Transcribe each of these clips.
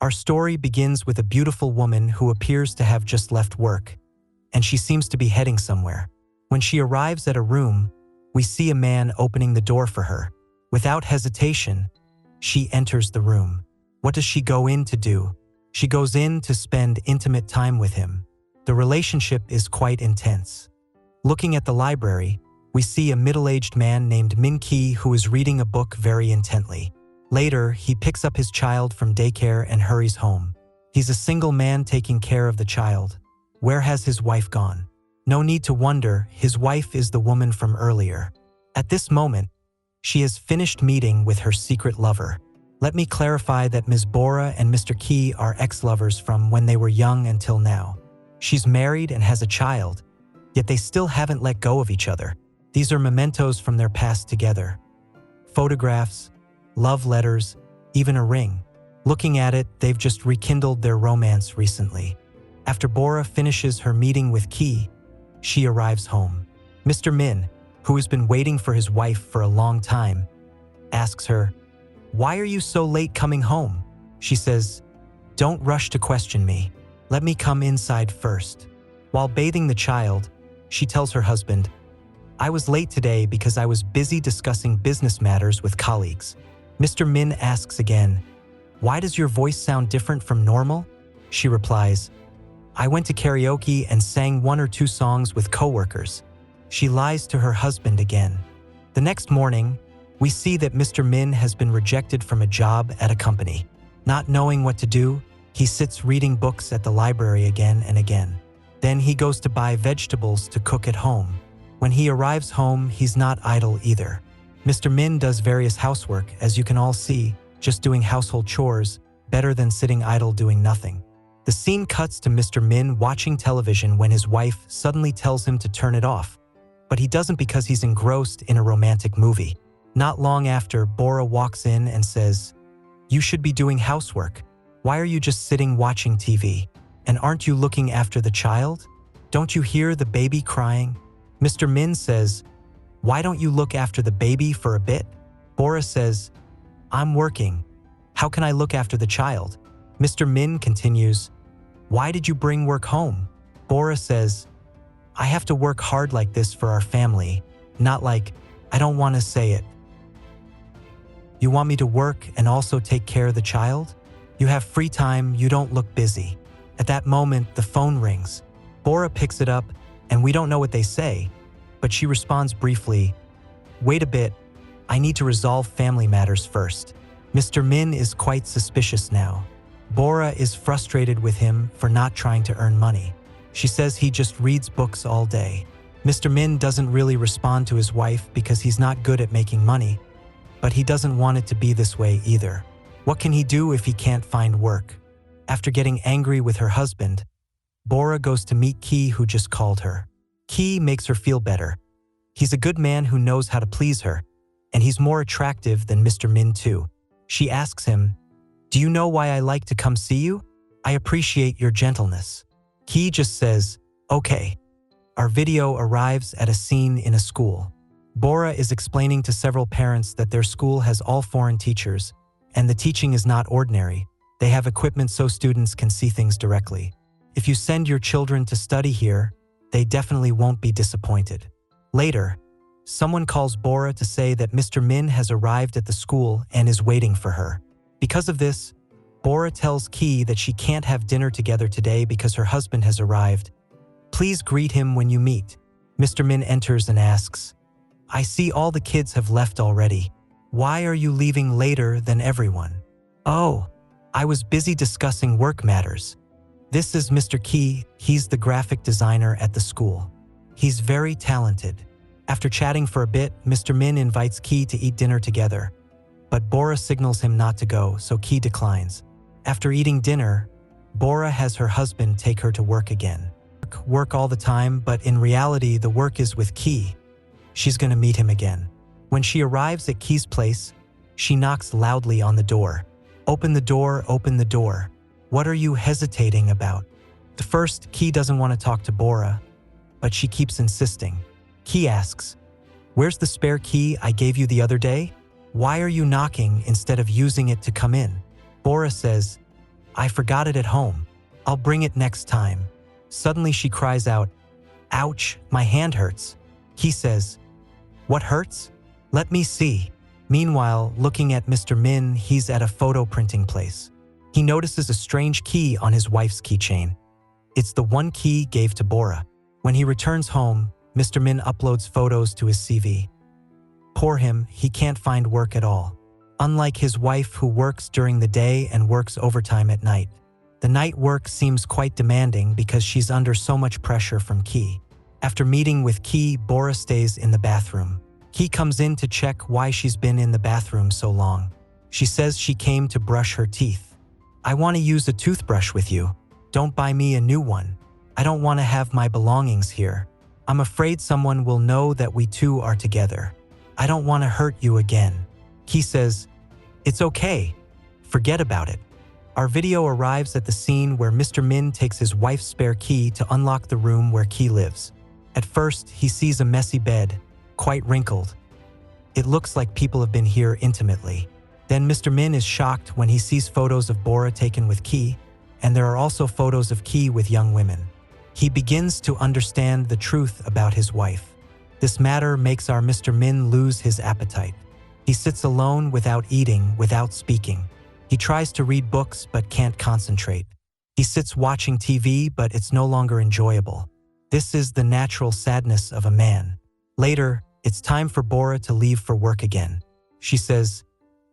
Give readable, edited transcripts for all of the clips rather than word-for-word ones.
Our story begins with a beautiful woman who appears to have just left work, and she seems to be heading somewhere. When she arrives at a room, we see a man opening the door for her. Without hesitation, she enters the room. What does she go in to do? She goes in to spend intimate time with him. The relationship is quite intense. Looking at the library, we see a middle-aged man named Min-ki who is reading a book very intently. Later, he picks up his child from daycare and hurries home. He's a single man taking care of the child. Where has his wife gone? No need to wonder, his wife is the woman from earlier. At this moment, she has finished meeting with her secret lover. Let me clarify that Ms. Bora and Mr. Ki are ex-lovers from when they were young until now. She's married and has a child, yet they still haven't let go of each other. These are mementos from their past together. Photographs, love letters, even a ring. Looking at it, they've just rekindled their romance recently. After Bora finishes her meeting with Ki, she arrives home. Mr. Min, who has been waiting for his wife for a long time, asks her, "Why are you so late coming home?" She says, "Don't rush to question me. Let me come inside first." While bathing the child, she tells her husband, "I was late today because I was busy discussing business matters with colleagues." Mr. Min asks again, "Why does your voice sound different from normal?" She replies, "I went to karaoke and sang 1 or 2 songs with coworkers." She lies to her husband again. The next morning, we see that Mr. Min has been rejected from a job at a company. Not knowing what to do, he sits reading books at the library again and again. Then he goes to buy vegetables to cook at home. When he arrives home, he's not idle either. Mr. Min does various housework, as you can all see, just doing household chores, better than sitting idle doing nothing. The scene cuts to Mr. Min watching television when his wife suddenly tells him to turn it off. But he doesn't because he's engrossed in a romantic movie. Not long after, Bora walks in and says, "You should be doing housework. Why are you just sitting watching TV? And aren't you looking after the child? Don't you hear the baby crying?" Mr. Min says, "Why don't you look after the baby for a bit?" Bora says, "I'm working. How can I look after the child?" Mr. Min continues, "Why did you bring work home?" Bora says, "I have to work hard like this for our family, not like, I don't want to say it. You want me to work and also take care of the child? You have free time, you don't look busy." At that moment, the phone rings. Bora picks it up, and we don't know what they say, but she responds briefly, "Wait a bit, I need to resolve family matters first." Mr. Min is quite suspicious now. Bora is frustrated with him for not trying to earn money. She says he just reads books all day. Mr. Min doesn't really respond to his wife because he's not good at making money, but he doesn't want it to be this way either. What can he do if he can't find work? After getting angry with her husband, Bora goes to meet Ki, who just called her. Ki makes her feel better. He's a good man who knows how to please her, and he's more attractive than Mr. Min too. She asks him, "Do you know why I like to come see you? I appreciate your gentleness." Ki just says, "Okay." Our video arrives at a scene in a school. Bora is explaining to several parents that their school has all foreign teachers, and the teaching is not ordinary. They have equipment so students can see things directly. If you send your children to study here, they definitely won't be disappointed. Later, someone calls Bora to say that Mr. Min has arrived at the school and is waiting for her. Because of this, Bora tells Ki that she can't have dinner together today because her husband has arrived. Please greet him when you meet. Mr. Min enters and asks, "I see all the kids have left already. Why are you leaving later than everyone?" "Oh, I was busy discussing work matters." This is Mr. Ki. He's the graphic designer at the school. He's very talented. After chatting for a bit, Mr. Min invites Ki to eat dinner together, but Bora signals him not to go, so Ki declines. After eating dinner, Bora has her husband take her to work again. Work all the time, but in reality, the work is with Ki. She's gonna meet him again. When she arrives at Ki's place, she knocks loudly on the door. "Open the door, open the door. What are you hesitating about?" At first, Ki doesn't want to talk to Bora, but she keeps insisting. Ki asks, "Where's the spare key I gave you the other day? Why are you knocking instead of using it to come in?" Bora says, I forgot it at home. I'll bring it next time. Suddenly she cries out, ouch, my hand hurts. Ki says, what hurts? Let me see. Meanwhile, looking at Mr. Min, he's at a photo printing place. He notices a strange key on his wife's keychain. It's the one Ki gave to Bora. When he returns home, Mr. Min uploads photos to his CV. Poor him, he can't find work at all. Unlike his wife who works during the day and works overtime at night. The night work seems quite demanding because she's under so much pressure from Ki. After meeting with Ki, Bora stays in the bathroom. Ki comes in to check why she's been in the bathroom so long. She says she came to brush her teeth. I want to use a toothbrush with you. Don't buy me a new one. I don't want to have my belongings here. I'm afraid someone will know that we two are together. I don't want to hurt you again. Ki says, it's okay. Forget about it. Our video arrives at the scene where Mr. Min takes his wife's spare key to unlock the room where Ki lives. At first, he sees a messy bed, quite wrinkled. It looks like people have been here intimately. Then Mr. Min is shocked when he sees photos of Bora taken with Ki, and there are also photos of Ki with young women. He begins to understand the truth about his wife. This matter makes our Mr. Min lose his appetite. He sits alone without eating, without speaking. He tries to read books but can't concentrate. He sits watching TV but it's no longer enjoyable. This is the natural sadness of a man. Later, it's time for Bora to leave for work again. She says,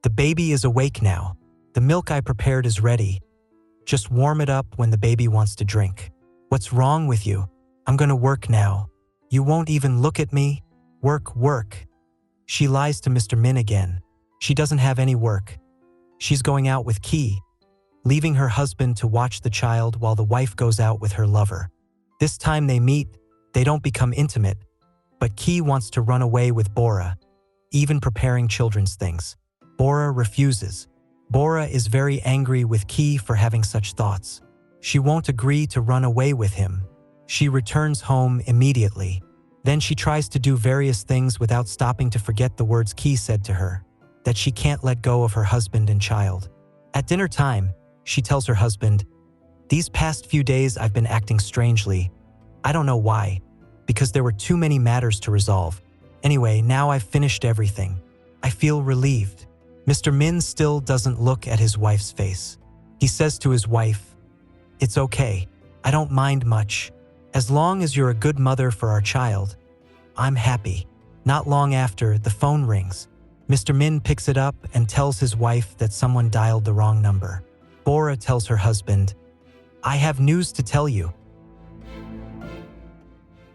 the baby is awake now. The milk I prepared is ready. Just warm it up when the baby wants to drink. What's wrong with you? I'm gonna work now. You won't even look at me? Work. She lies to Mr. Min again. She doesn't have any work. She's going out with Ki, leaving her husband to watch the child while the wife goes out with her lover. This time they meet, they don't become intimate, but Ki wants to run away with Bora, even preparing children's things. Bora refuses. Bora is very angry with Ki for having such thoughts. She won't agree to run away with him. She returns home immediately. Then she tries to do various things without stopping to forget the words Ki said to her, that she can't let go of her husband and child. At dinner time, she tells her husband, these past few days I've been acting strangely. I don't know why, because there were too many matters to resolve. Anyway, now I've finished everything. I feel relieved. Mr. Min still doesn't look at his wife's face. He says to his wife, it's okay. I don't mind much. As long as you're a good mother for our child, I'm happy. Not long after, the phone rings. Mr. Min picks it up and tells his wife that someone dialed the wrong number. Bora tells her husband, I have news to tell you.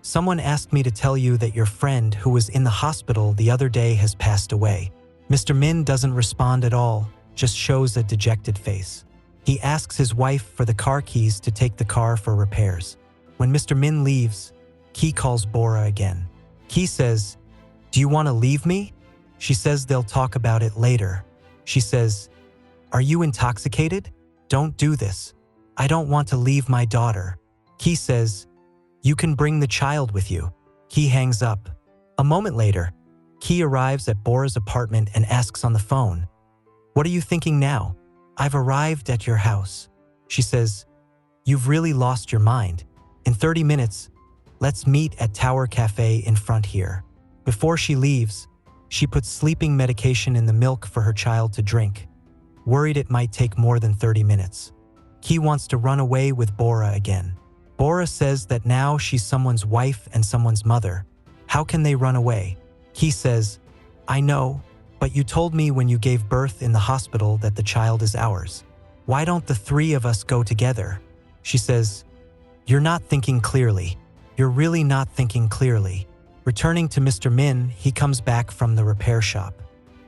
Someone asked me to tell you that your friend who was in the hospital the other day has passed away. Mr. Min doesn't respond at all, just shows a dejected face. He asks his wife for the car keys to take the car for repairs. When Mr. Min leaves, Ki calls Bora again. Ki says, do you want to leave me? She says they'll talk about it later. She says, are you intoxicated? Don't do this. I don't want to leave my daughter. Ki says, you can bring the child with you. Ki hangs up. A moment later, Ki arrives at Bora's apartment and asks on the phone, what are you thinking now? I've arrived at your house. She says, you've really lost your mind. In 30 minutes, let's meet at Tower Cafe in front here. Before she leaves, she puts sleeping medication in the milk for her child to drink, worried it might take more than 30 minutes. Ki wants to run away with Bora again. Bora says that now she's someone's wife and someone's mother. How can they run away? Ki says, I know, but you told me when you gave birth in the hospital that the child is ours. Why don't the three of us go together? She says, you're not thinking clearly. You're really not thinking clearly. Returning to Mr. Min, he comes back from the repair shop.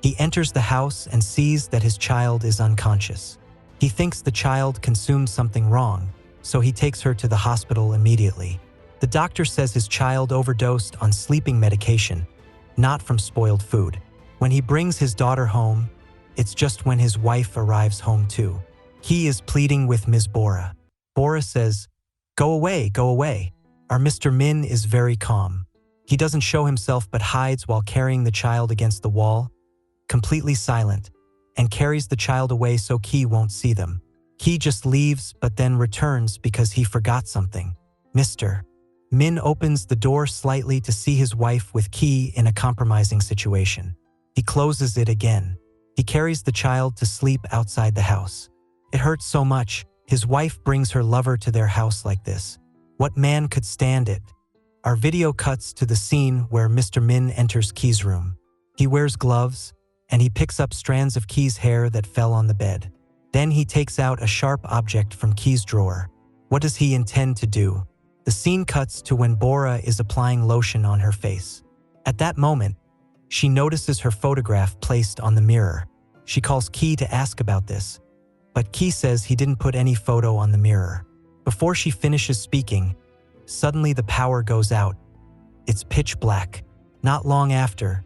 He enters the house and sees that his child is unconscious. He thinks the child consumed something wrong, so he takes her to the hospital immediately. The doctor says his child overdosed on sleeping medication, not from spoiled food. When he brings his daughter home, it's just when his wife arrives home too. He is pleading with Ms. Bora. Bora says, go away, go away. Our Mr. Min is very calm. He doesn't show himself but hides while carrying the child against the wall, completely silent, and carries the child away so Ki won't see them. Ki just leaves but then returns because he forgot something. Mr. Min opens the door slightly to see his wife with Ki in a compromising situation. He closes it again. He carries the child to sleep outside the house. It hurts so much. His wife brings her lover to their house like this. What man could stand it? Our video cuts to the scene where Mr. Min enters Ki's room. He wears gloves, and he picks up strands of Ki's hair that fell on the bed. Then he takes out a sharp object from Ki's drawer. What does he intend to do? The scene cuts to when Bora is applying lotion on her face. At that moment, she notices her photograph placed on the mirror. She calls Ki to ask about this, but Ki says he didn't put any photo on the mirror. Before she finishes speaking, suddenly the power goes out. It's pitch black. Not long after,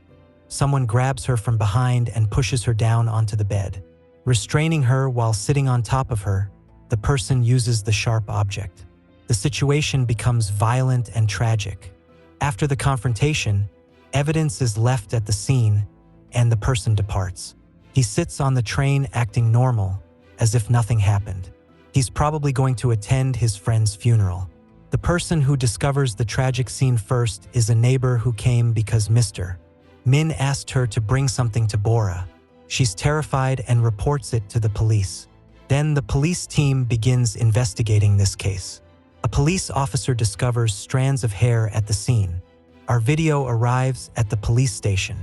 someone grabs her from behind and pushes her down onto the bed. Restraining her while sitting on top of her, the person uses the sharp object. The situation becomes violent and tragic. After the confrontation, evidence is left at the scene, and the person departs. He sits on the train acting normal, as if nothing happened. He's probably going to attend his friend's funeral. The person who discovers the tragic scene first is a neighbor who came because Mr. Min asked her to bring something to Bora. She's terrified and reports it to the police. Then the police team begins investigating this case. A police officer discovers strands of hair at the scene. Our video arrives at the police station.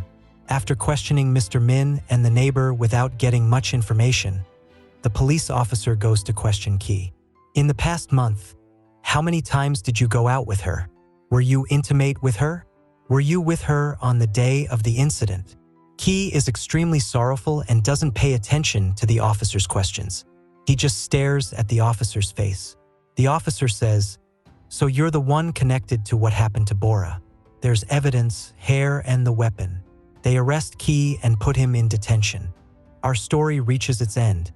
After questioning Mr. Min and the neighbor without getting much information, the police officer goes to question Ki. In the past month, how many times did you go out with her? Were you intimate with her? Were you with her on the day of the incident? Ki is extremely sorrowful and doesn't pay attention to the officer's questions. He just stares at the officer's face. The officer says, "So you're the one connected to what happened to Bora. There's evidence, hair, and the weapon." They arrest Ki and put him in detention. Our story reaches its end,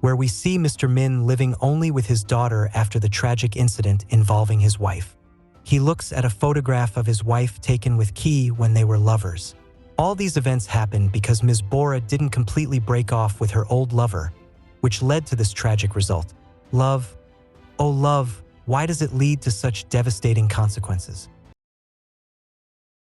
where we see Mr. Min living only with his daughter after the tragic incident involving his wife. He looks at a photograph of his wife taken with Ki when they were lovers. All these events happened because Ms. Bora didn't completely break off with her old lover, which led to this tragic result. Love, oh love, why does it lead to such devastating consequences?